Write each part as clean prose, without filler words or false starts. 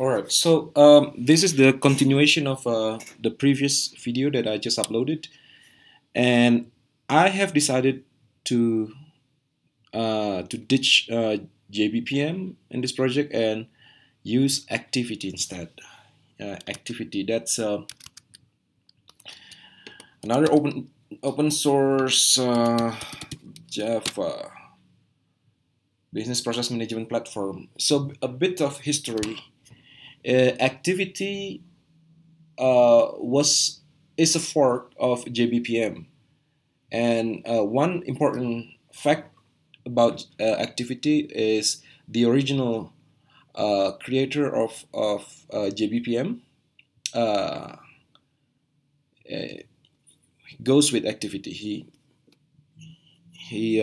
Alright, so this is the continuation of the previous video that I just uploaded, and I have decided to ditch Jbpm in this project and use Activiti instead. Activiti, that's another open source Java business process management platform. So a bit of history. Activiti was is a fork of Jbpm, and one important fact about Activiti is the original creator of Jbpm uh, uh, goes with Activiti. He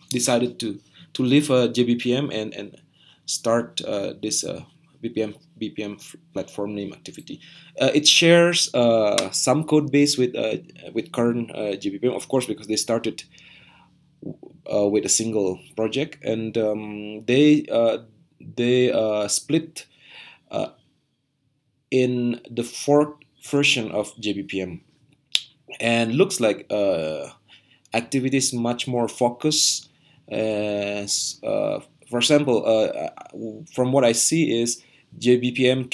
decided to leave Jbpm and start this BPM platform named Activiti. It shares some code base with current Jbpm, of course, because they started with a single project, and they split uh, in the fourth version of Jbpm, and looks like activities much more focused. For example, from what I see is Jbpm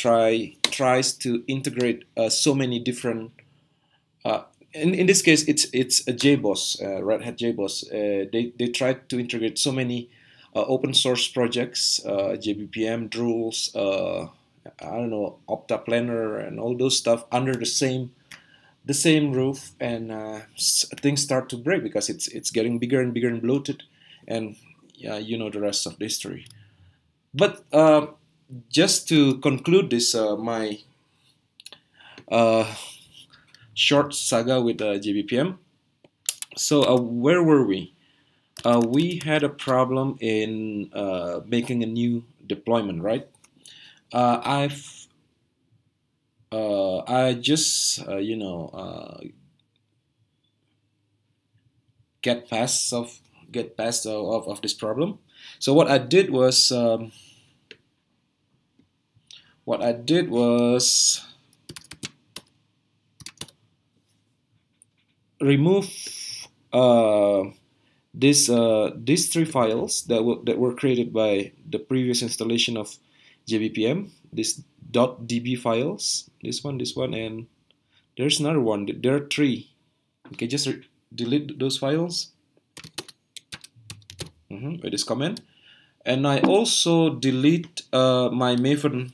tries to integrate so many different. Uh, in this case, it's a JBoss, Red Hat JBoss. They try to integrate so many open source projects, Jbpm, Drools, I don't know, Opta Planner, and all those stuff under the same roof, and things start to break because it's getting bigger and bigger and bloated, and yeah, you know the rest of the history. But just to conclude this, my uh, short saga with Jbpm. So where were we? We had a problem in making a new deployment, right? I just get past of get past of this problem. So what I did was remove uh, these three files that were created by the previous installation of Jbpm. This .db files, this one, and there's another one. There are three. Okay, just delete those files with this command, and I also delete my Maven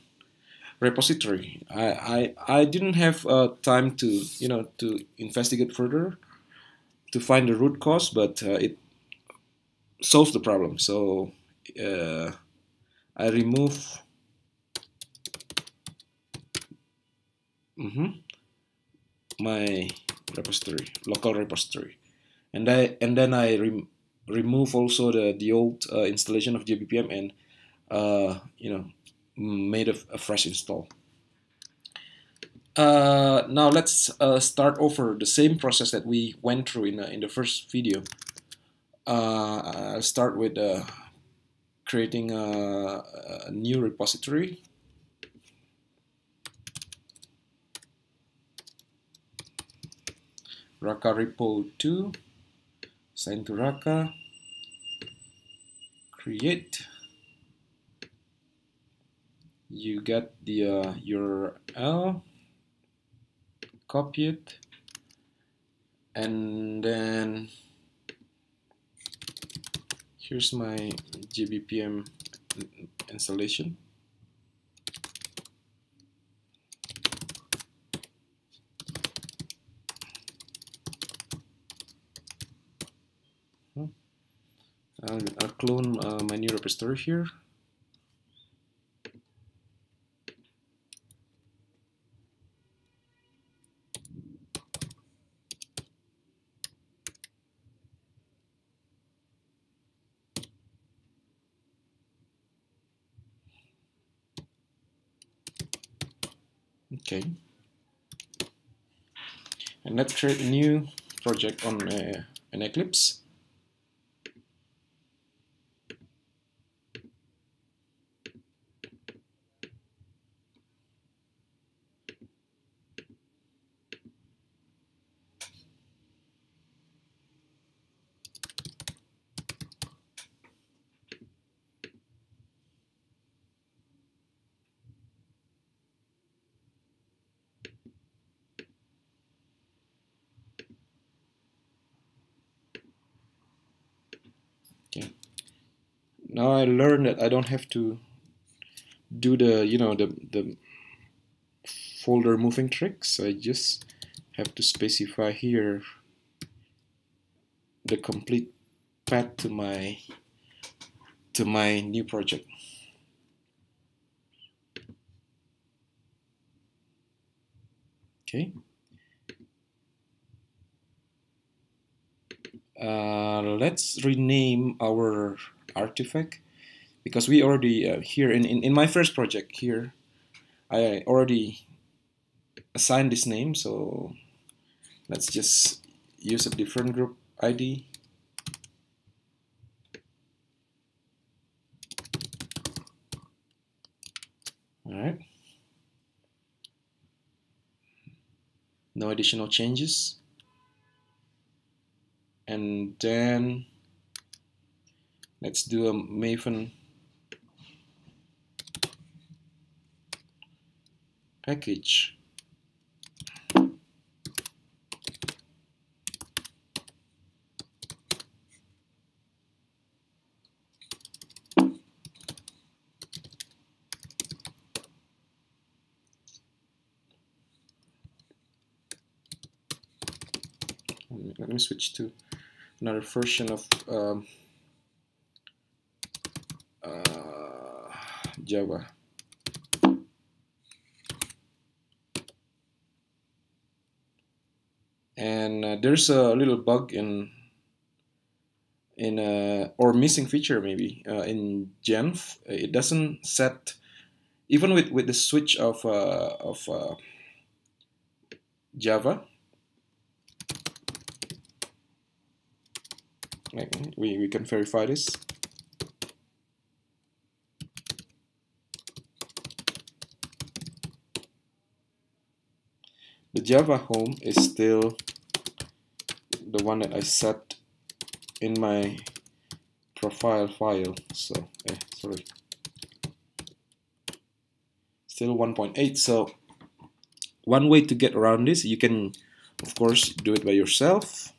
repository. I didn't have time to investigate further to find the root cause, but it solves the problem. So uh, I remove mhm, my local repository, and then I remove also the old installation of Jbpm, and made a fresh install. Now let's start over the same process that we went through in the first video. I'll start with creating a new repository. Raka repo 2, assign to Raka, create. You get the URL, copy it, and then here's my Jbpm installation. I'll clone my new repository here. Okay, and let's create a new project on an Eclipse. Now I learned that I don't have to do the the folder moving tricks. I just have to specify here the complete path to my new project. Okay. Let's rename our artifact because we already here in my first project here I already assigned this name, so let's just use a different group ID. All right, no additional changes, and then let's do a Maven package. Let me switch to another version of Java. And there's a little bug in or missing feature maybe in Genv. It doesn't set even with the switch of Java. We can verify this. The Java home is still the one that I set in my profile file. So, sorry, still 1.8. So, one way to get around this, you can, of course, do it by yourself.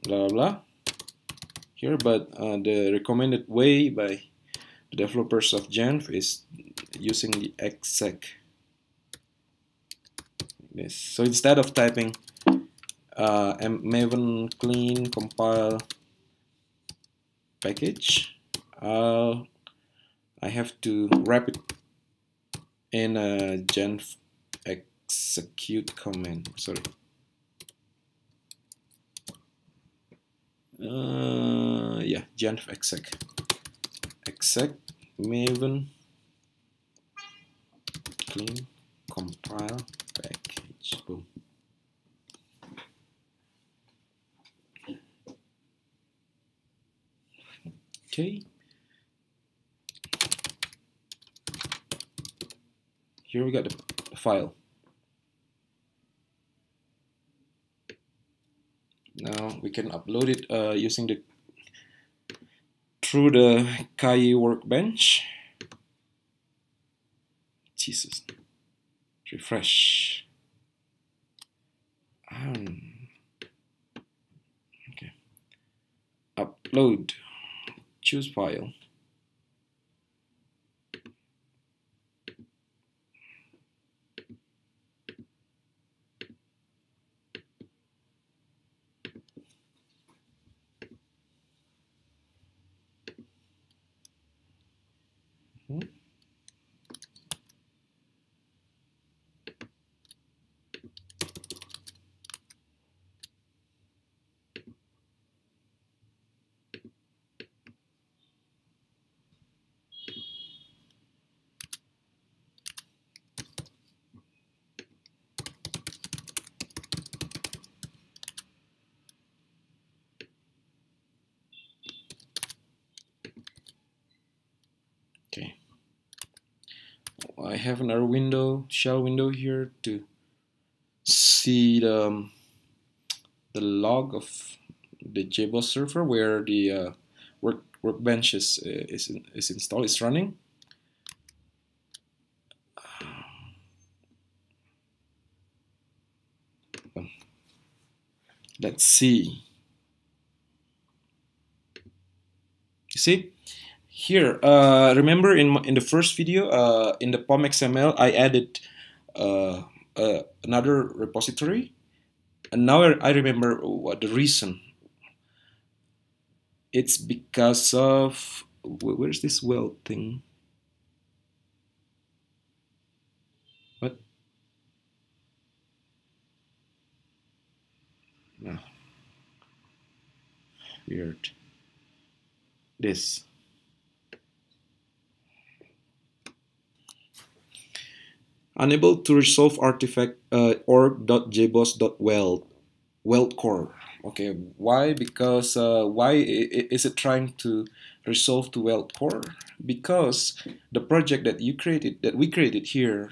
Blah blah. Here, but the recommended way by the developers of Genv is using the exec. This. So instead of typing maven clean compile package, I have to wrap it in a genv execute command. Sorry. Yeah, genv exec maven clean compile package. Boom. Okay. Here we got the file. Now we can upload it using through the KI workbench. Jesus. Refresh. Okay. Upload. Choose file. Okay. I have another window, shell window here to see the log of the JBoss server where the workbench is installed, is running. Let's see. You see here. Remember in the first video, in the POM XML, I added another repository, and now I remember what the reason. It's because of where's this weld thing? What? No, weird. This. Unable to resolve artifact org.jboss.weld core. Okay, why? Because why is it trying to resolve to weld core? Because the project that you created, that we created here,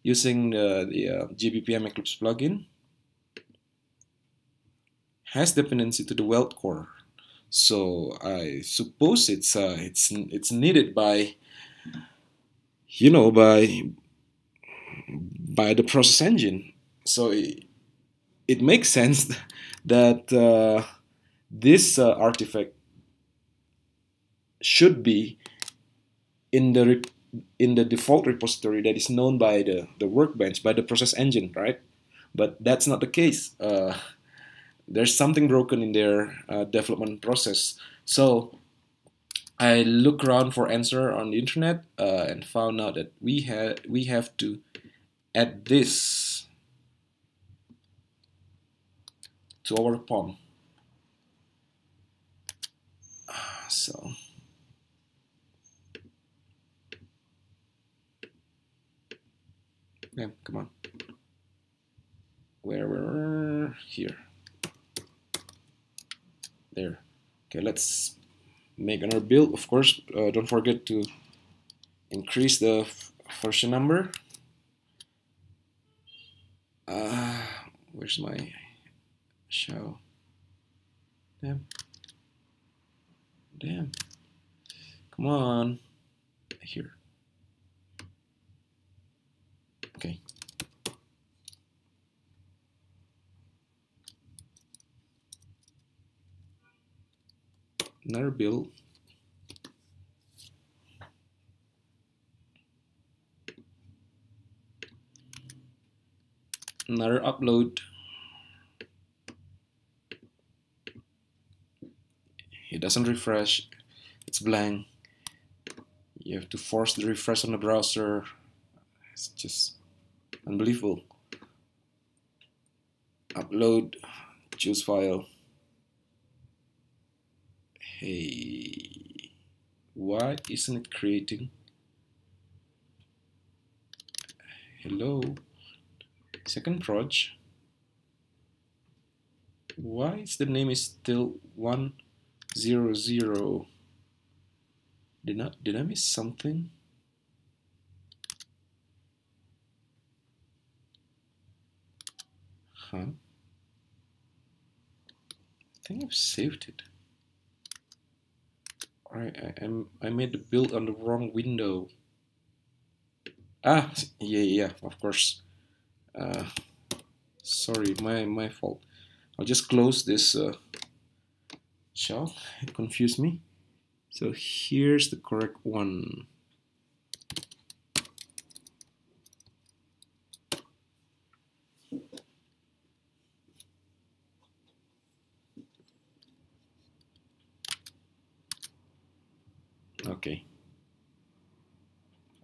using the Jbpm Eclipse plugin, has dependency to the weld core. So I suppose it's needed by, you know, by the process engine. So it makes sense that this artifact should be in the default repository that is known by the workbench, by the process engine, right? But that's not the case. There's something broken in their development process. So I look around for answer on the internet and found out that we have to add this to our POM. So yeah, come on. Where here? There. Okay, let's make another build. Of course, don't forget to increase the version number. Where's my show? Damn. Damn. Come on. Here. Okay. Another build. Another upload. It doesn't refresh. It's blank. You have to force the refresh on the browser. It's just unbelievable. Upload. Choose file. Hey, why isn't it creating? Hello, second proj. Why is the name is still 100? Did I miss something? Huh? I think I've saved it. I made the build on the wrong window. Ah, yeah, of course. Sorry, my fault. I'll just close this shell. It confused me. So here's the correct one. Okay.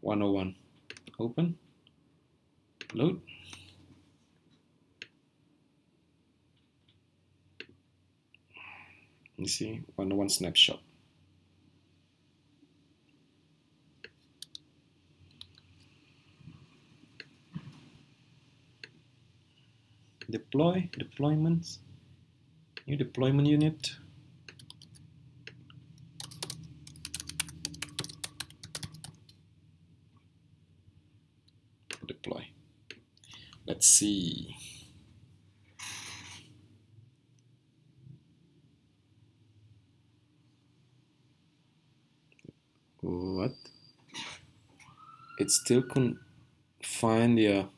101. Open. Load. You see, 101 snapshot. Deployments, new deployment unit. Deploy. Let's see. What? It still couldn't find the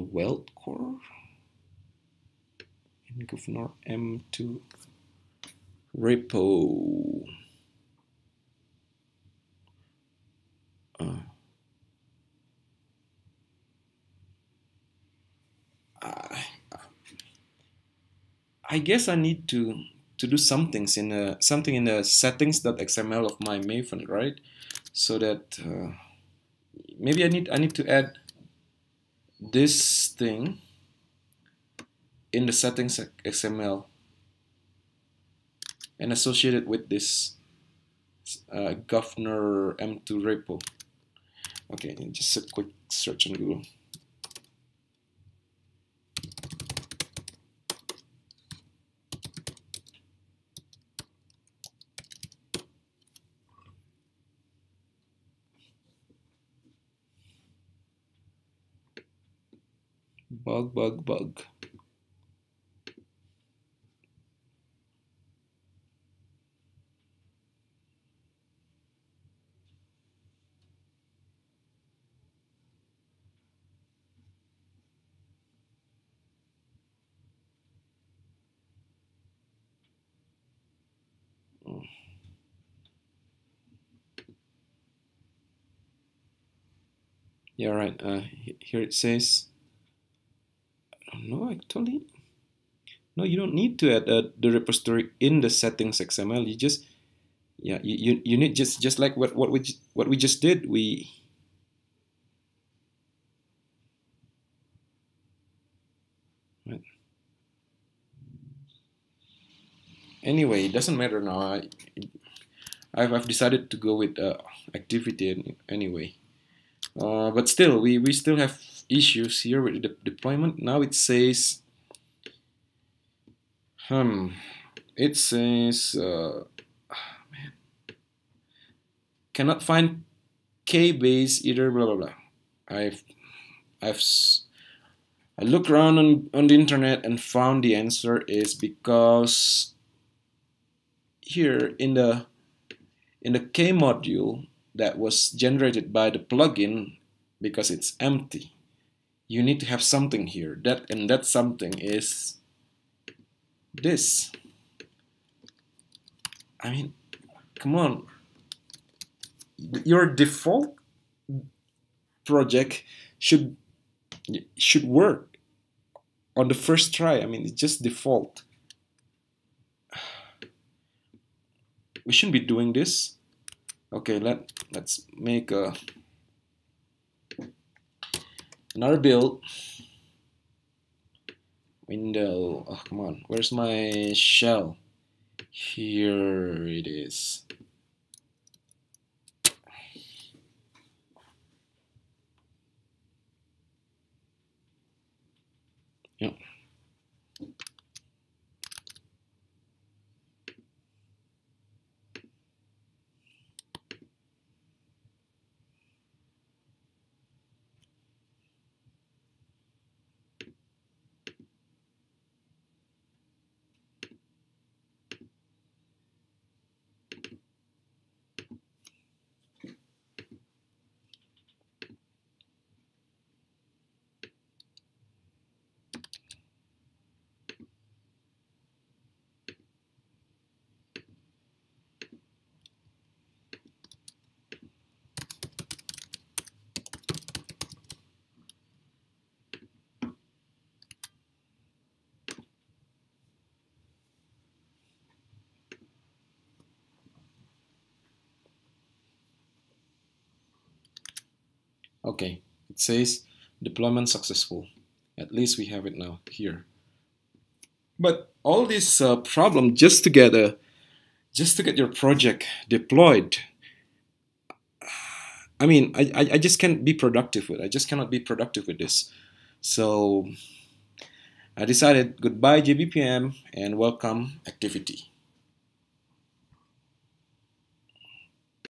weld core. governor m2 repo. Uh, I guess I need to do some things in something in the settings.xml of my Maven, right? So that maybe I need to add this thing in the settings XML and associate it with this governor m2 repo. Okay, just a quick search on Google. Bug. Yeah, right. Here it says, no, actually, no, you don't need to add the repository in the settings XML. You just, yeah, you need just like what we just did. Right. Anyway, it doesn't matter now. I've decided to go with Activiti anyway. But still, we still have issues here with the deployment. Now it says, it says, cannot find K-base either, blah blah blah. I've I've I looked around on the internet and found the answer is because here in the K module that was generated by the plugin, because it's empty, you need to have something here. That something is this. I mean, come on. Your default project should work on the first try. I mean, it's just default. We shouldn't be doing this. Okay, let's make another build. Window. Oh, come on. Where's my shell? Here it is. Yep. Okay, it says deployment successful. At least we have it now here. But all this problem just to get your project deployed. I mean, I just can't be productive with. I just cannot be productive with this. So I decided goodbye Jbpm and welcome Activiti.